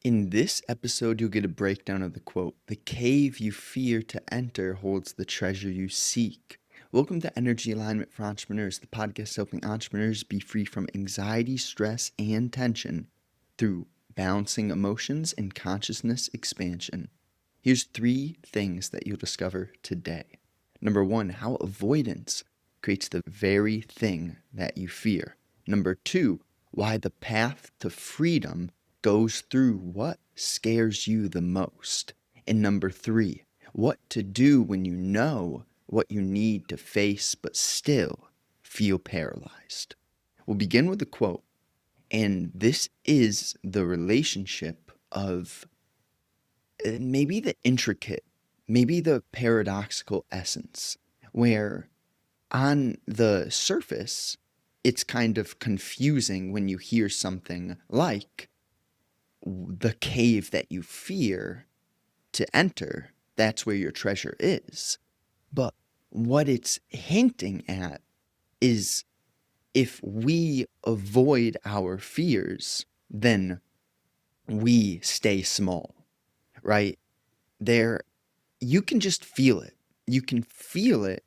In this episode, you'll get a breakdown of the quote, "The cave you fear to enter holds the treasure you seek." Welcome to Energy Alignment for Entrepreneurs, the podcast helping entrepreneurs be free from anxiety, stress, and tension through balancing emotions and consciousness expansion. Here's 3 things that you'll discover today. Number 1, how avoidance creates the very thing that you fear. Number 2, why the path to freedom goes through what scares you the most. And number 3, what to do when you know what you need to face but still feel paralyzed. We'll begin with a quote, and this is the relationship of maybe the intricate, maybe the paradoxical essence, where on the surface, it's kind of confusing when you hear something like the cave that you fear to enter, that's where your treasure is. But what it's hinting at is if we avoid our fears, then we stay small, right? There, you can just feel it. You can feel it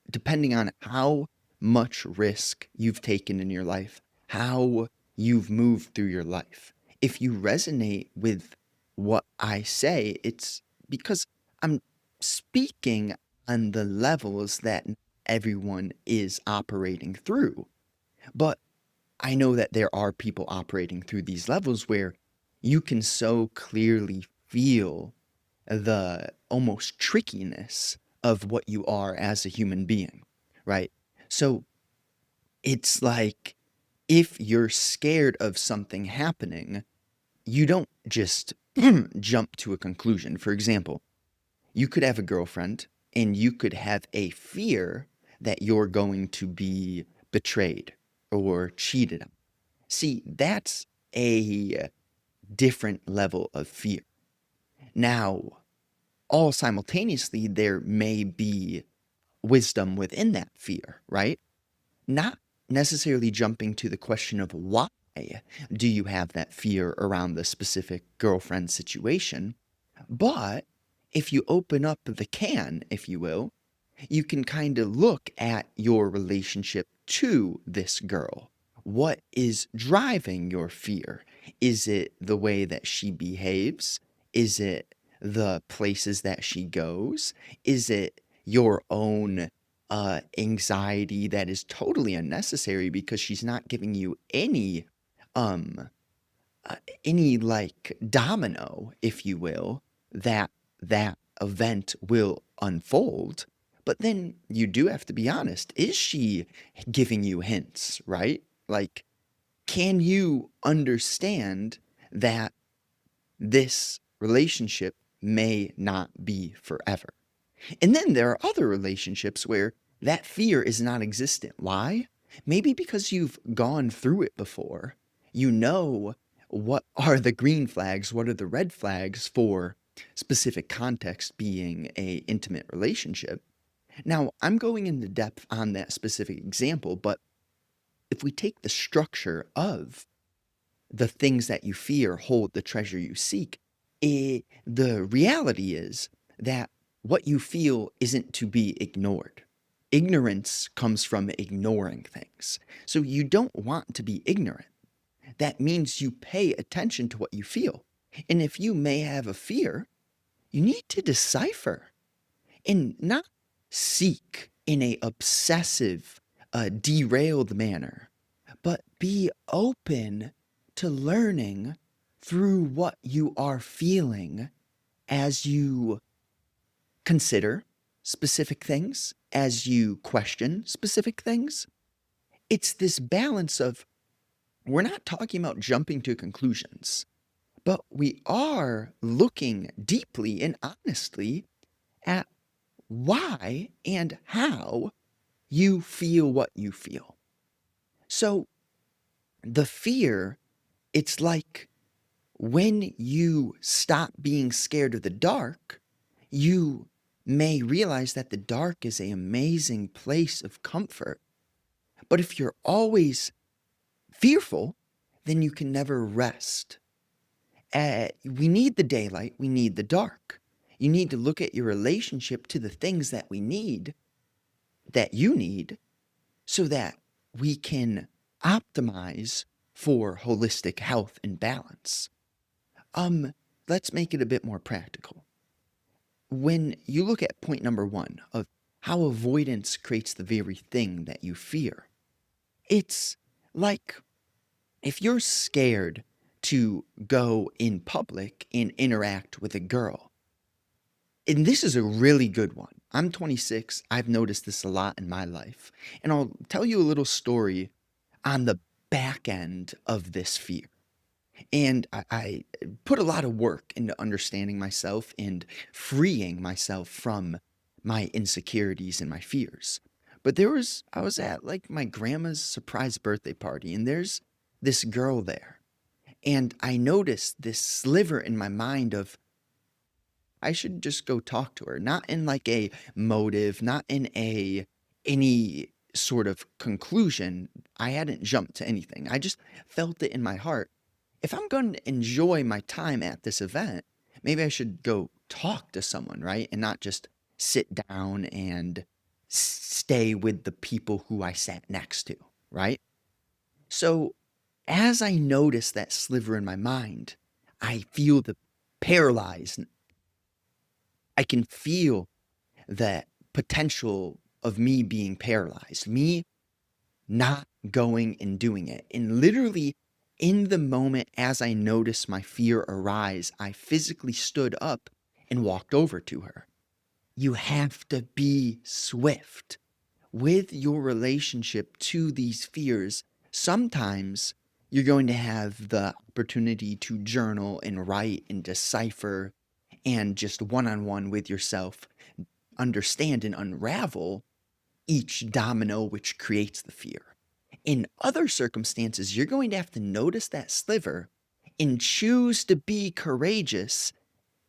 depending on how much risk you've taken in your life, how you've moved through your life. If you resonate with what I say, it's because I'm speaking on the levels that everyone is operating through. But I know that there are people operating through these levels where you can so clearly feel the almost trickiness of what you are as a human being, right? So it's like if you're scared of something happening, you don't just jump to a conclusion. For example, you could have a girlfriend and you could have a fear that you're going to be betrayed or cheated on. See, that's a different level of fear. Now, all simultaneously, there may be wisdom within that fear, right? Not necessarily jumping to the question of why do you have that fear around the specific girlfriend situation, but if you open up the can, if you will, you can kind of look at your relationship to this girl. What is driving your fear? Is it the way that she behaves? Is it the places that she goes? Is it your own anxiety that is totally unnecessary because she's not giving you um any like domino, if you will, that that event will unfold. But then you do have to be honest. Is she giving you hints, right? Like, can you understand that this relationship may not be forever? And then there are other relationships where that fear is not existent. Why? Maybe because you've gone through it before. You know what are the green flags, what are the red flags for specific context being a intimate relationship. Now, I'm going into depth on that specific example, but if we take the structure of the things that you fear hold the treasure you seek, the reality is that what you feel isn't to be ignored. Ignorance comes from ignoring things. So you don't want to be ignorant. That means you pay attention to what you feel. And if you may have a fear, you need to decipher and not seek in a obsessive, derailed manner, but be open to learning through what you are feeling as you consider specific things, as you question specific things. It's this balance of we're not talking about jumping to conclusions, but we are looking deeply and honestly at why and how you feel what you feel. So the fear, it's like when you stop being scared of the dark, you may realize that the dark is an amazing place of comfort. But if you're always fearful, then you can never rest. We need the daylight, we need the dark. You need to look at your relationship to the things that we need, that you need, so that we can optimize for holistic health and balance. Let's make it a bit more practical. When you look at point number one of how avoidance creates the very thing that you fear, it's like if you're scared to go in public and interact with a girl, and this is a really good one. I'm 26. I've noticed this a lot in my life. And I'll tell you a little story on the back end of this fear. And I put a lot of work into understanding myself and freeing myself from my insecurities and my fears. But I was at like my grandma's surprise birthday party, and there's this girl there. And I noticed this sliver in my mind of, I should just go talk to her, not in like a motive, not in any sort of conclusion. I hadn't jumped to anything. I just felt it in my heart. If I'm going to enjoy my time at this event, maybe I should go talk to someone, right? And not just sit down and stay with the people who I sat next to, right? So as I notice that sliver in my mind, I feel the paralyzed. I can feel that potential of me being paralyzed, me not going and doing it. And literally, in the moment as I noticed my fear arise, I physically stood up and walked over to her. You have to be swift with your relationship to these fears. Sometimes you're going to have the opportunity to journal and write and decipher and just one on one with yourself, understand and unravel each domino which creates the fear. In other circumstances, you're going to have to notice that sliver and choose to be courageous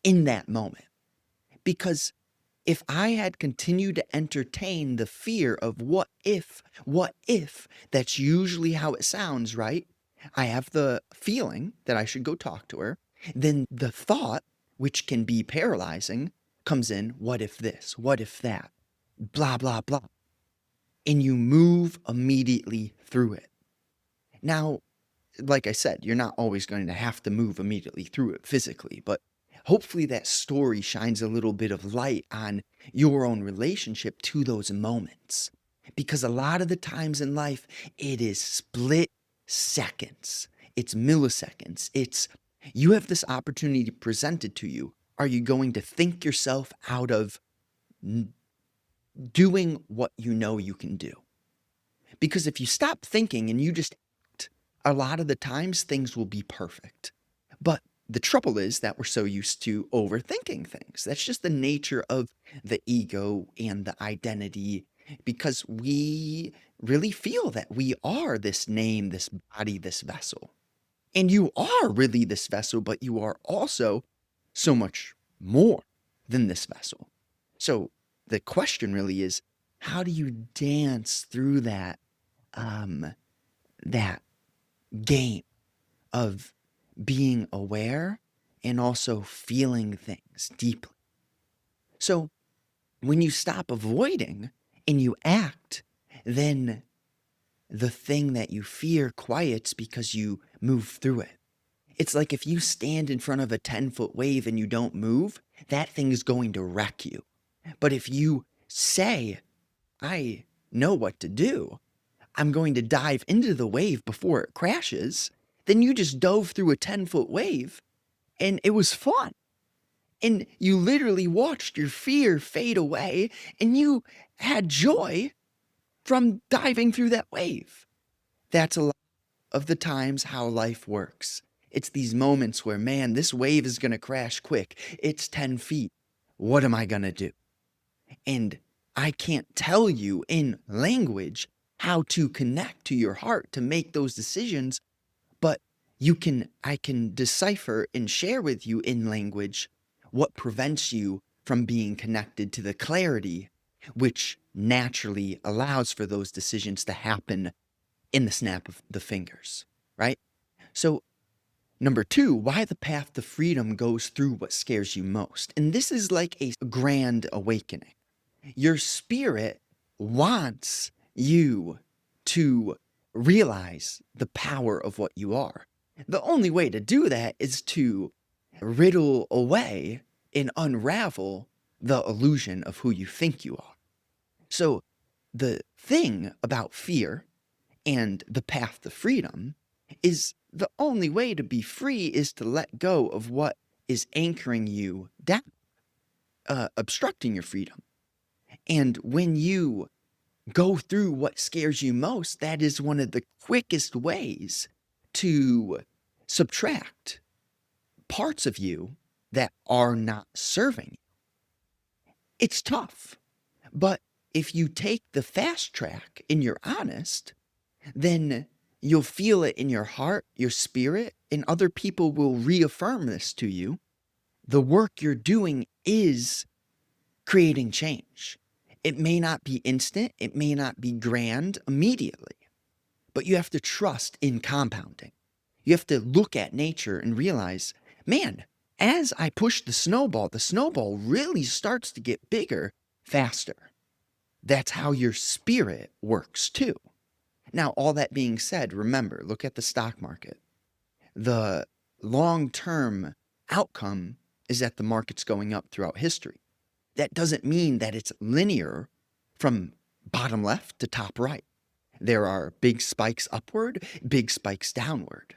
in that moment. Because if I had continued to entertain the fear of what if, that's usually how it sounds, right? I have the feeling that I should go talk to her. Then the thought, which can be paralyzing, comes in, what if this? What if that? Blah, blah, blah. And you move immediately through it. Now, like I said, you're not always going to have to move immediately through it physically, but hopefully that story shines a little bit of light on your own relationship to those moments. Because a lot of the times in life, it is split seconds, it's milliseconds, it's you have this opportunity presented to you. Are you going to think yourself out of doing what you know you can do? Because if you stop thinking and you just act, a lot of the times things will be perfect. But the trouble is that we're so used to overthinking things. That's just the nature of the ego and the identity, because we really feel that we are this name, this body, this vessel. And you are really this vessel, but you are also so much more than this vessel. So the question really is, how do you dance through um, that game of being aware and also feeling things deeply? So when you stop avoiding and you act, then the thing that you fear quiets because you move through it. It's like if you stand in front of a 10-foot wave and you don't move, that thing is going to wreck you. But if you say, I know what to do, I'm going to dive into the wave before it crashes, then you just dove through a 10-foot wave and it was fun. And you literally watched your fear fade away and you had joy from diving through that wave. That's a lot of the times how life works. It's these moments where, man, this wave is going to crash quick. It's 10 feet. What am I going to do? And I can't tell you in language how to connect to your heart to make those decisions, but I can decipher and share with you in language what prevents you from being connected to the clarity which naturally allows for those decisions to happen in the snap of the fingers, right? So Number two, why the path to freedom goes through what scares you most. And this is like a grand awakening. Your spirit wants you to realize the power of what you are. The only way to do that is to riddle away and unravel the illusion of who you think you are. So, the thing about fear and the path to freedom is the only way to be free is to let go of what is anchoring you down, obstructing your freedom. And when you go through what scares you most, that is one of the quickest ways to subtract parts of you that are not serving. It's tough, but if you take the fast track and you're honest, then you'll feel it in your heart, your spirit, and other people will reaffirm this to you. The work you're doing is creating change. It may not be instant, it may not be grand immediately, but you have to trust in compounding. You have to look at nature and realize, man, as I push the snowball really starts to get bigger faster. That's how your spirit works too. Now, all that being said, remember, look at the stock market. The long-term outcome is that the market's going up throughout history. That doesn't mean that it's linear from bottom left to top right. There are big spikes upward, big spikes downward.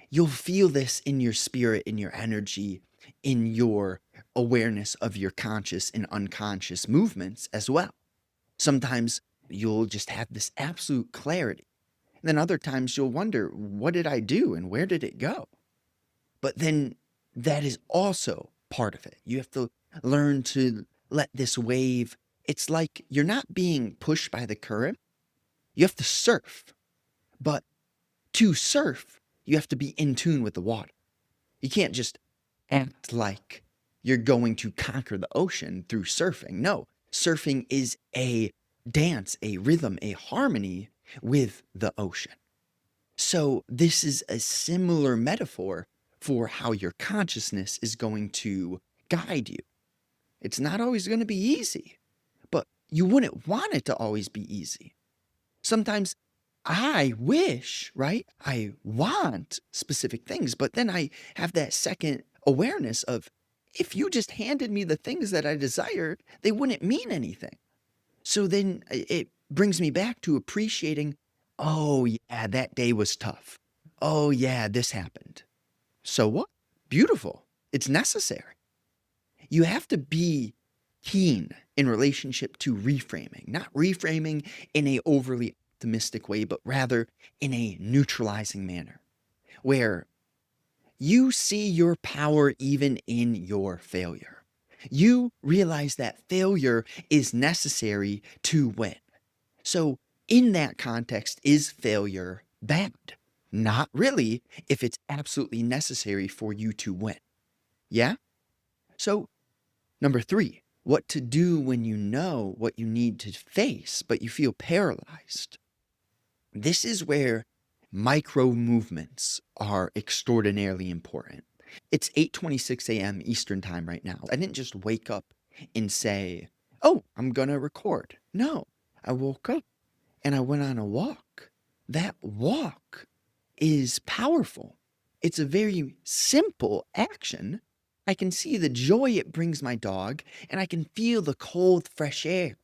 You'll feel this in your spirit, in your energy, in your awareness of your conscious and unconscious movements as well. Sometimes you'll just have this absolute clarity. Then other times you'll wonder, what did I do and where did it go? But then that is also part of it. You have to learn to let this wave, it's like you're not being pushed by the current. You have to surf. But to surf, you have to be in tune with the water. You can't just act like you're going to conquer the ocean through surfing. No, surfing is a dance, a rhythm, a harmony with the ocean. So this is a similar metaphor for how your consciousness is going to guide you. It's not always going to be easy, but you wouldn't want it to always be easy. Sometimes I wish, right? I want specific things, but then I have that second awareness of if you just handed me the things that I desired, they wouldn't mean anything. So then it brings me back to appreciating, oh yeah, that day was tough. Oh yeah, this happened. So what? Beautiful. It's necessary. You have to be keen in relationship to reframing, not reframing in a overly optimistic way, but rather in a neutralizing manner where you see your power even in your failure. You realize that failure is necessary to win. So in that context, is failure bad? Not really, if it's absolutely necessary for you to win. Yeah? So, number 3, what to do when you know what you need to face, but you feel paralyzed. This is where micro movements are extraordinarily important. It's 8:26 a.m. Eastern time right now. I didn't just wake up and say, oh, I'm going to record. No, I woke up and I went on a walk. That walk is powerful. It's a very simple action. I can see the joy it brings my dog, and I can feel the cold, fresh air.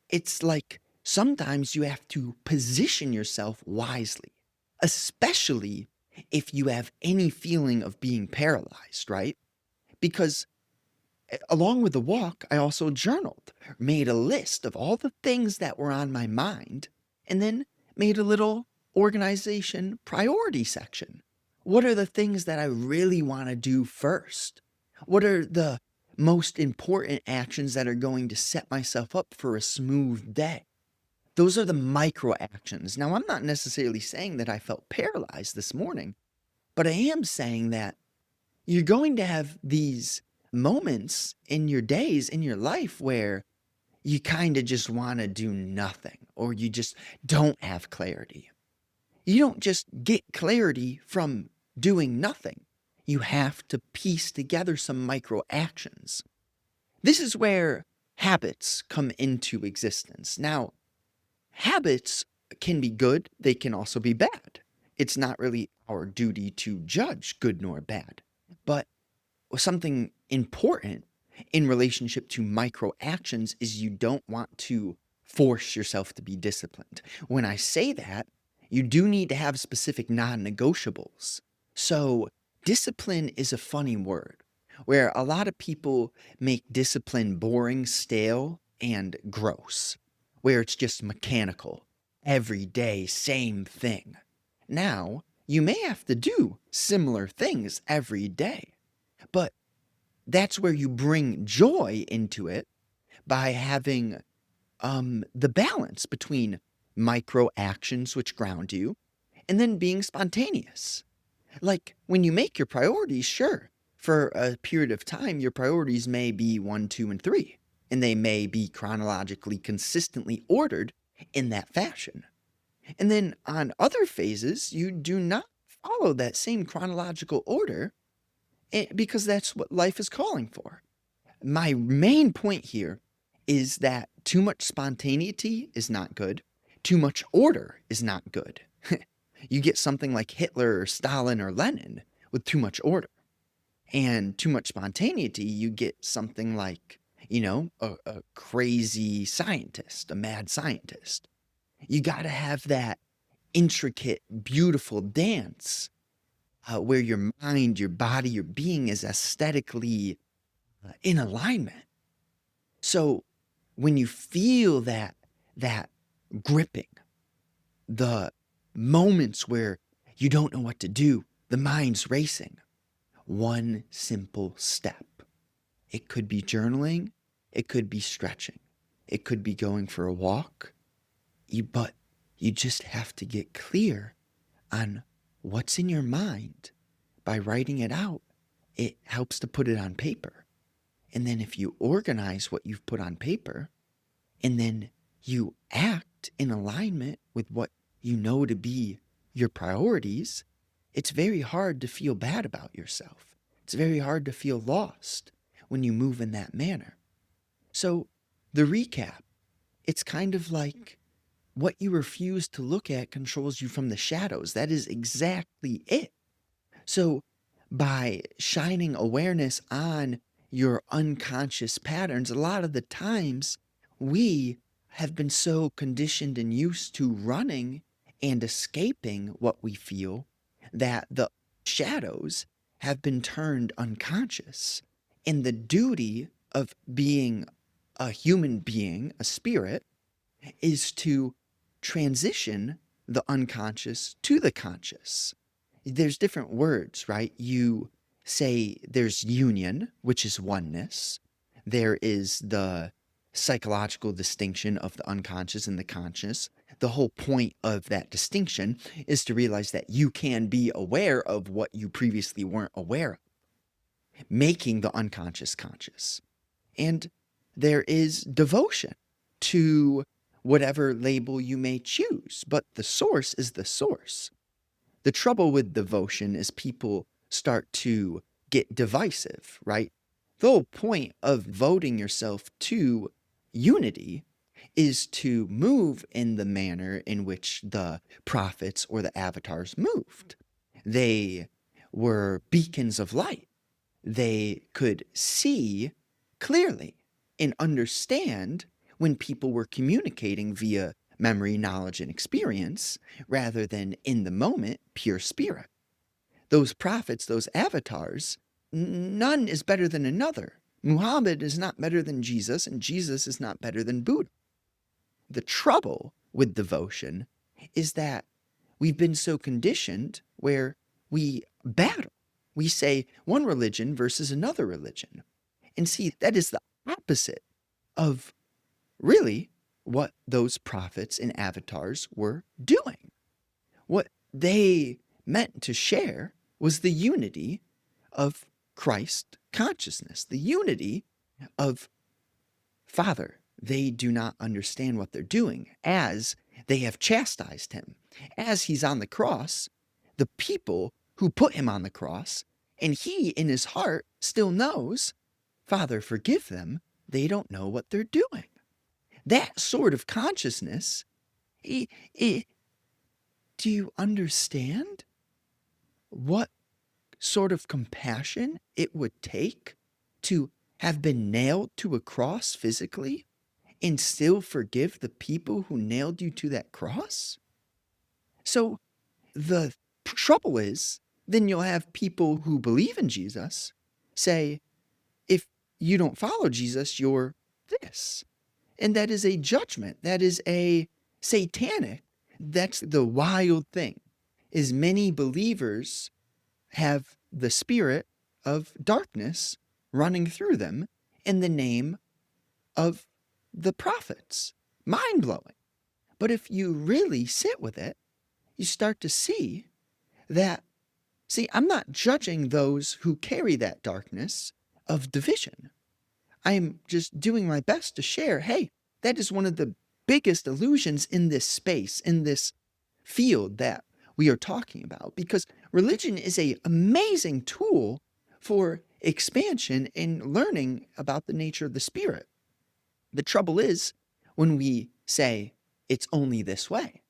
It's like sometimes you have to position yourself wisely, especially if you have any feeling of being paralyzed, right? Because along with the walk, I also journaled, made a list of all the things that were on my mind, and then made a little organization priority section. What are the things that I really want to do first? What are the most important actions that are going to set myself up for a smooth day? Those are the micro actions. Now, I'm not necessarily saying that I felt paralyzed this morning, but I am saying that you're going to have these moments in your days, in your life, where you kind of just want to do nothing, or you just don't have clarity. You don't just get clarity from doing nothing. You have to piece together some micro actions. This is where habits come into existence. Now, habits can be good, they can also be bad. It's not really our duty to judge good nor bad. But something important in relationship to micro actions is you don't want to force yourself to be disciplined. When I say that, you do need to have specific non negotiables. So, discipline is a funny word where a lot of people make discipline boring, stale, and gross, where it's just mechanical, every day, same thing. Now, you may have to do similar things every day, but that's where you bring joy into it by having the balance between micro actions, which ground you, and then being spontaneous. Like when you make your priorities, sure, for a period of time, your priorities may be one, two, and three, and they may be chronologically consistently ordered in that fashion. And then on other phases, you do not follow that same chronological order because that's what life is calling for. My main point here is that too much spontaneity is not good. Too much order is not good. You get something like Hitler or Stalin or Lenin with too much order. And too much spontaneity, you get something like, a crazy scientist, a mad scientist. You got to have that intricate, beautiful dance where your mind, your body, your being is aesthetically in alignment. So when you feel that gripping, the moments where you don't know what to do, the mind's racing, one simple step. It could be journaling, it could be stretching, it could be going for a walk, but you just have to get clear on what's in your mind. By writing it out, it helps to put it on paper. And then if you organize what you've put on paper, and then you act in alignment with what you know to be your priorities, it's very hard to feel bad about yourself. It's very hard to feel lost when you move in that manner. So the recap, it's kind of like what you refuse to look at controls you from the shadows. That is exactly it. So by shining awareness on your unconscious patterns, a lot of the times we have been so conditioned and used to running and escaping what we feel that the shadows have been turned unconscious. And the duty of being a human being, a spirit, is to transition the unconscious to the conscious. There's different words, right? You say there's union, which is oneness. There is the psychological distinction of the unconscious and the conscious. The whole point of that distinction is to realize that you can be aware of what you previously weren't aware of, making the unconscious conscious. And there is devotion to whatever label you may choose, but the source is the source. The trouble with devotion is people start to get divisive, right? The whole point of voting yourself to unity is to move in the manner in which the prophets or the avatars moved. They were beacons of light. They could see clearly and understand when people were communicating via memory, knowledge, and experience rather than in the moment, pure spirit. Those prophets, those avatars, none is better than another. Muhammad is not better than Jesus, and Jesus is not better than Buddha. The trouble with devotion is that we've been so conditioned where we battle. We say one religion versus another religion. And see, that is the opposite of really what those prophets and avatars were doing. What they meant to share was the unity of Christ consciousness, the unity of Father. They do not understand what they're doing as they have chastised him. As he's on the cross, the people who put him on the cross, and he in his heart still knows, Father, forgive them. They don't know what they're doing. That sort of consciousness, i- i- do you understand what sort of compassion it would take to have been nailed to a cross physically and still forgive the people who nailed you to that cross? So the trouble is, then you'll have people who believe in Jesus say, if you don't follow Jesus, you're this. And that is a judgment. That is a satanic. That's the wild thing, is many believers have the spirit of darkness running through them in the name of the prophets. Mind blowing. But if you really sit with it, you start to see that, I'm not judging those who carry that darkness of division. I am just doing my best to share, hey, that is one of the biggest illusions in this space, in this field that we are talking about, because religion is an amazing tool for expansion and learning about the nature of the spirit. The trouble is when we say it's only this way,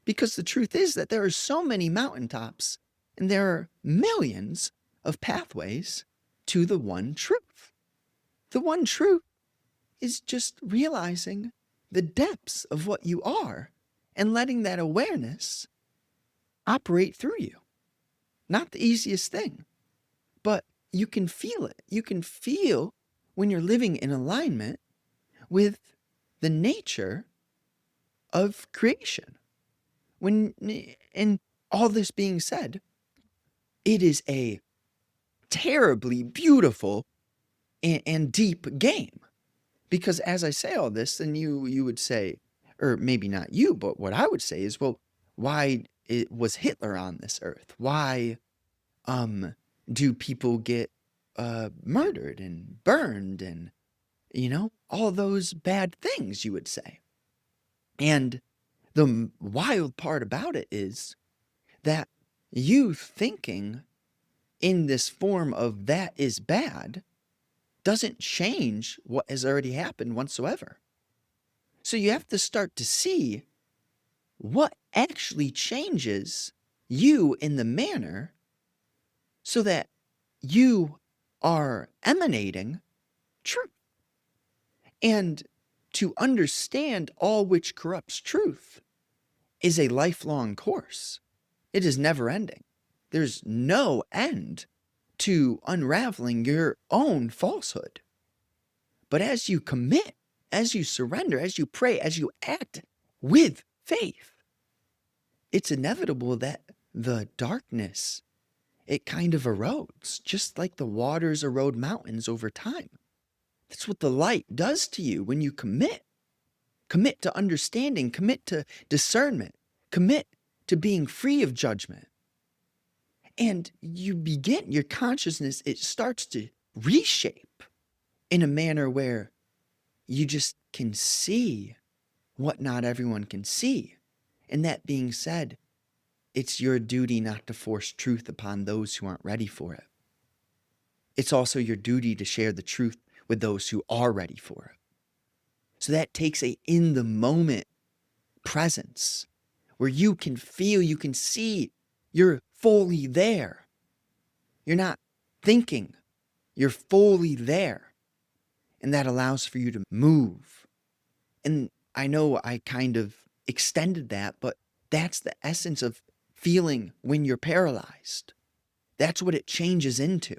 because the truth is that there are so many mountaintops and there are millions of pathways to the one truth. The one truth is just realizing the depths of what you are and letting that awareness operate through you. Not the easiest thing, but you can feel it. You can feel when you're living in alignment with the nature of creation. And all this being said, it is a terribly beautiful and deep game. Because as I say all this, then you would say, or maybe not you, but what I would say is, well, why was Hitler on this earth? Why do people get murdered and burned and, all those bad things, you would say? And the wild part about it is that you thinking in this form of that is bad doesn't change what has already happened whatsoever. So you have to start to see what actually changes you in the manner so that you are emanating truth. And to understand all which corrupts truth is a lifelong course. It is never ending. There's no end to unraveling your own falsehood. But as you commit, as you surrender, as you pray, as you act with faith, it's inevitable that the darkness, it kind of erodes, just like the waters erode mountains over time. That's what the light does to you when you commit. Commit to understanding, commit to discernment, commit to being free of judgment. And you begin, your consciousness, it starts to reshape in a manner where you just can see what not everyone can see. And that being said, it's your duty not to force truth upon those who aren't ready for it. It's also your duty to share the truth with those who are ready for it. So that takes a in the moment presence where you can feel, you can see, you're fully there. You're not thinking, you're fully there. And that allows for you to move. And I know I kind of extended that, but that's the essence of feeling when you're paralyzed. That's what it changes into.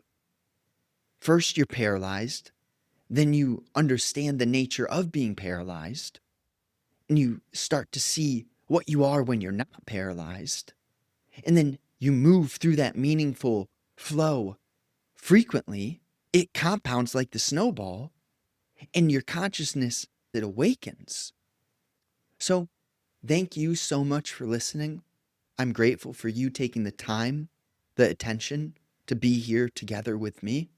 First, you're paralyzed. Then you understand the nature of being paralyzed. And you start to see what you are when you're not paralyzed. And then you move through that meaningful flow frequently. It compounds like the snowball, and your consciousness, it awakens. So thank you so much for listening. I'm grateful for you taking the time, the attention to be here together with me.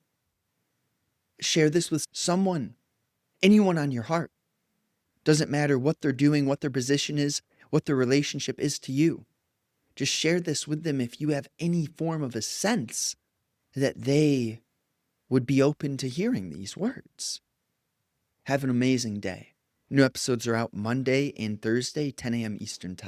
Share this with someone, anyone on your heart. Doesn't matter what they're doing, what their position is, what their relationship is to you. Just share this with them if you have any form of a sense that they would be open to hearing these words. Have an amazing day. New episodes are out Monday and Thursday, 10 a.m. Eastern Time.